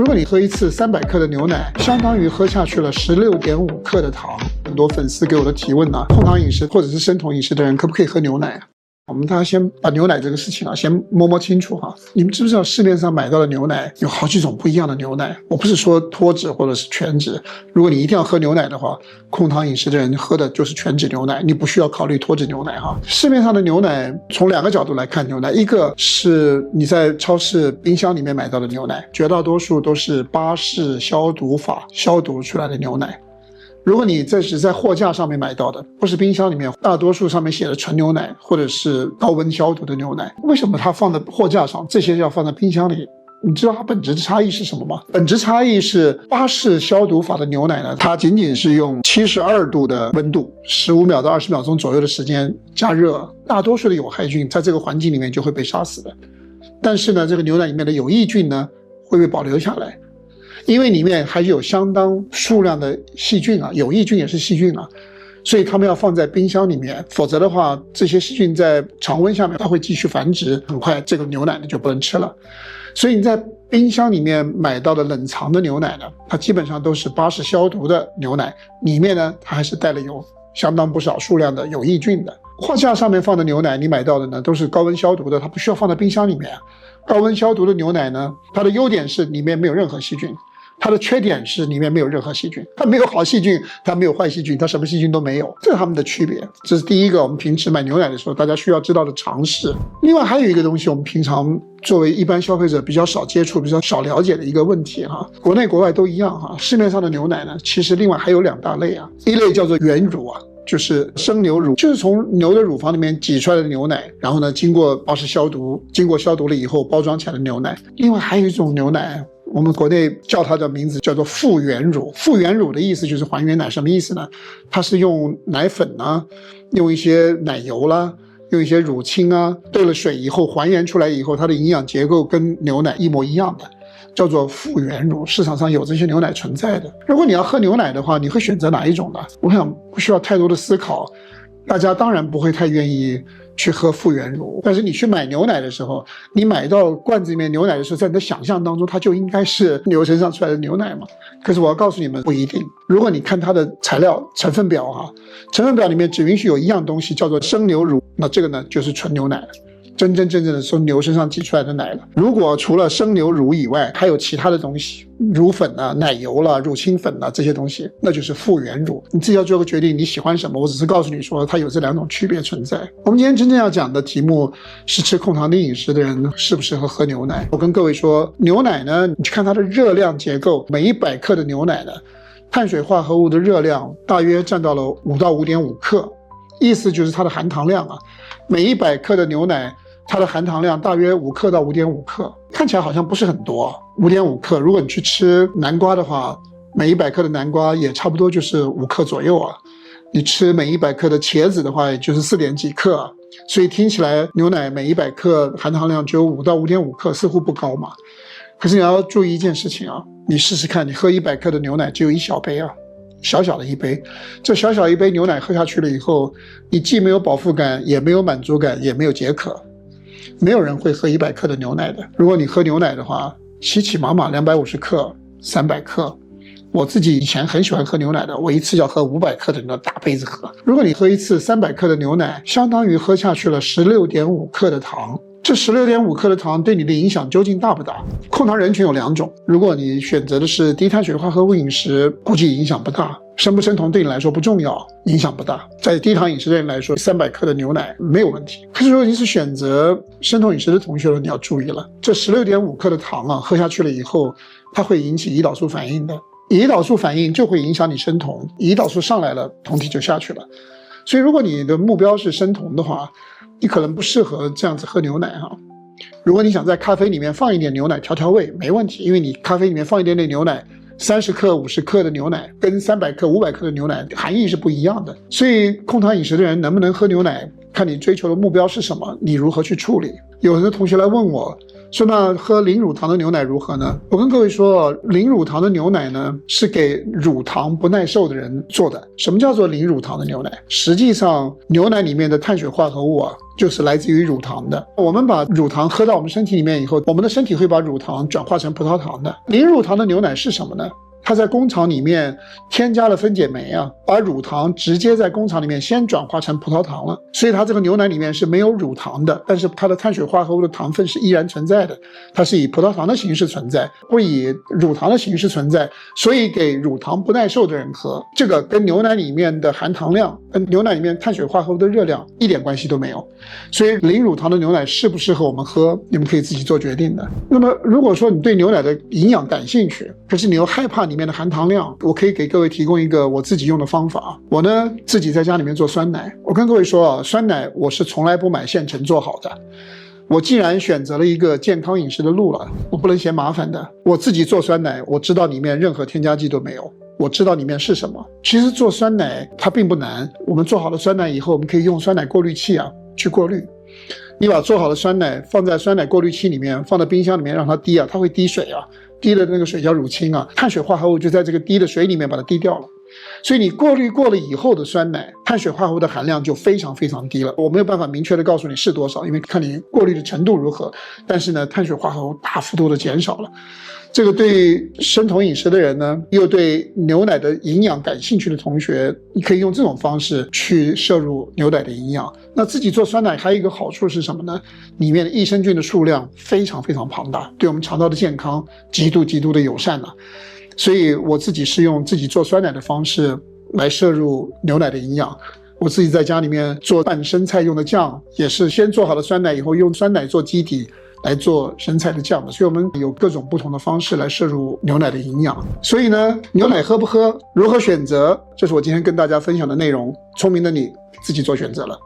如果你喝一次300克的牛奶，相当于喝下去了16.5克的糖。很多粉丝给我的提问啊，控糖饮食或者是生酮饮食的人可不可以喝牛奶啊？我们大家先把牛奶这个事情啊，先摸清楚哈。你们知不知道市面上买到的牛奶有好几种不一样的牛奶？我不是说脱脂或者是全脂，如果你一定要喝牛奶的话，控糖饮食的人喝的就是全脂牛奶，你不需要考虑脱脂牛奶哈。市面上的牛奶从2个角度来看牛奶，一个是你在超市冰箱里面买到的牛奶，绝大多数都是巴氏消毒法消毒出来的牛奶。如果你这是在货架上面买到的，不是冰箱里面，大多数上面写的纯牛奶或者是高温消毒的牛奶，为什么它放在货架上，这些要放在冰箱里？你知道它本质的差异是什么吗？本质差异是巴氏消毒法的牛奶呢，它仅仅是用72度的温度，15秒到20秒钟左右的时间加热，大多数的有害菌在这个环境里面就会被杀死的。但是呢，这个牛奶里面的有益菌呢会被保留下来，因为里面还有相当数量的细菌啊，有益菌也是细菌啊，所以它们要放在冰箱里面，否则的话，这些细菌在常温下面它会继续繁殖，很快这个牛奶呢就不能吃了。所以你在冰箱里面买到的冷藏的牛奶呢，它基本上都是巴氏消毒的牛奶，里面呢它还是带了有相当不少数量的有益菌的。货架上面放的牛奶，你买到的呢都是高温消毒的，它不需要放在冰箱里面。高温消毒的牛奶呢，它的优点是里面没有任何细菌，它的缺点是里面没有任何细菌，它没有好细菌，它没有坏细菌，它什么细菌都没有，这是它们的区别。这是第一个我们平时买牛奶的时候大家需要知道的常识。另外还有一个东西，我们平常作为一般消费者比较少接触、比较少了解的一个问题哈，国内国外都一样哈。市面上的牛奶呢，其实另外还有2大类啊，一类叫做原乳啊，就是生牛乳，就是从牛的乳房里面挤出来的牛奶，然后呢经过巴氏消毒，经过消毒了以后包装起来的牛奶。另外还有一种牛奶，我们国内叫它的名字叫做复原乳。复原乳的意思就是还原奶，什么意思呢？它是用奶粉啊，用一些奶油啦，用一些乳清啊，兑了水以后还原出来以后，它的营养结构跟牛奶一模一样的，叫做复原乳。市场上有这些牛奶存在的。如果你要喝牛奶的话，你会选择哪一种呢？我想不需要太多的思考，大家当然不会太愿意去喝复原乳。但是你去买牛奶的时候，你买到罐子里面牛奶的时候，在你的想象当中它就应该是牛身上出来的牛奶嘛。可是我要告诉你们，不一定。如果你看它的材料成分表啊，成分表里面只允许有一样东西叫做生牛乳，那这个呢就是纯牛奶了，真正的从牛身上挤出来的奶了。如果除了生牛乳以外还有其他的东西，乳粉啊、奶油啦、乳清粉啊这些东西，那就是复原乳。你自己要做个决定，你喜欢什么。我只是告诉你说它有这2种区别存在。我们今天真正要讲的题目是吃控糖低饮食的人适不适合喝牛奶。我跟各位说，牛奶呢，你去看它的热量结构，每100克的牛奶呢，碳水化合物的热量大约占到了5到5.5克，意思就是它的含糖量啊，每100克的牛奶它的含糖量大约5克到5.5克，看起来好像不是很多，5.5克。如果你去吃南瓜的话，每100克的南瓜也差不多就是5克左右啊。你吃每100克的茄子的话，也就是4点几克啊。所以听起来牛奶每100克含糖量只有5到5.5克，似乎不高嘛。可是你要注意一件事情啊，你试试看，你喝100克的牛奶只有1小杯啊，小小的一杯，这小小一杯牛奶喝下去了以后，你既没有饱腹感，也没有满足感，也没有解渴。没有人会喝100克的牛奶的。如果你喝牛奶的话，起起码码250克、300克。我自己以前很喜欢喝牛奶的，我一次要喝500克的那大杯子喝。如果你喝一次300克的牛奶，相当于喝下去了16.5克的糖。这16.5克的糖对你的影响究竟大不大？控糖人群有2种，如果你选择的是低碳水化合物饮食，估计影响不大。生不生酮对你来说不重要，影响不大。在低糖饮食的人来说，300克的牛奶没有问题。可是如果你是选择生酮饮食的同学呢，你要注意了，这16.5克的糖啊，喝下去了以后，它会引起胰岛素反应的。胰岛素反应就会影响你生酮，胰岛素上来了，酮体就下去了。所以如果你的目标是生酮的话，你可能不适合这样子喝牛奶哈。如果你想在咖啡里面放一点牛奶调味，没问题，因为你咖啡里面放一点点牛奶，30克、50克的牛奶跟300克、500克的牛奶含义是不一样的。所以控糖饮食的人能不能喝牛奶，看你追求的目标是什么，你如何去处理。有的同学来问我说那喝零乳糖的牛奶如何呢？我跟各位说，零乳糖的牛奶呢是给乳糖不耐受的人做的。什么叫做零乳糖的牛奶？实际上牛奶里面的碳水化合物啊，就是来自于乳糖的。我们把乳糖喝到我们身体里面以后，我们的身体会把乳糖转化成葡萄糖的。零乳糖的牛奶是什么呢？它在工厂里面添加了分解酶啊，把乳糖直接在工厂里面先转化成葡萄糖了，所以它这个牛奶里面是没有乳糖的，但是它的碳水化合物的糖分是依然存在的，它是以葡萄糖的形式存在，不以乳糖的形式存在，所以给乳糖不耐受的人喝，这个跟牛奶里面的含糖量跟牛奶里面碳水化合物的热量一点关系都没有。所以零乳糖的牛奶适不适合我们喝，你们可以自己做决定的。那么如果说你对牛奶的营养感兴趣，可是你又害怕里面的含糖量，我可以给各位提供一个我自己用的方法。我呢自己在家里面做酸奶，我跟各位说啊，酸奶我是从来不买现成做好的。我既然选择了一个健康饮食的路了，我不能嫌麻烦的。我自己做酸奶，我知道里面任何添加剂都没有，我知道里面是什么。其实做酸奶它并不难，我们做好了酸奶以后，我们可以用酸奶过滤器啊去过滤。你把做好的酸奶放在酸奶过滤器里面，放在冰箱里面让它滴啊，它会滴水啊，滴的那个水叫乳清啊，碳水化合物就在这个滴的水里面把它滴掉了。所以你过滤过了以后的酸奶，碳水化合物的含量就非常非常低了。我没有办法明确的告诉你是多少，因为看你过滤的程度如何，但是呢，碳水化合物大幅度的减少了。这个对生酮饮食的人呢，又对牛奶的营养感兴趣的同学，你可以用这种方式去摄入牛奶的营养。那自己做酸奶还有一个好处是什么呢？里面的益生菌的数量非常非常庞大，对我们肠道的健康极度的友善了。所以我自己是用自己做酸奶的方式来摄入牛奶的营养。我自己在家里面做拌生菜用的酱，也是先做好了酸奶以后，用酸奶做基底来做生菜的酱的。所以我们有各种不同的方式来摄入牛奶的营养。所以呢，牛奶喝不喝，如何选择，这是我今天跟大家分享的内容。聪明的你自己做选择了。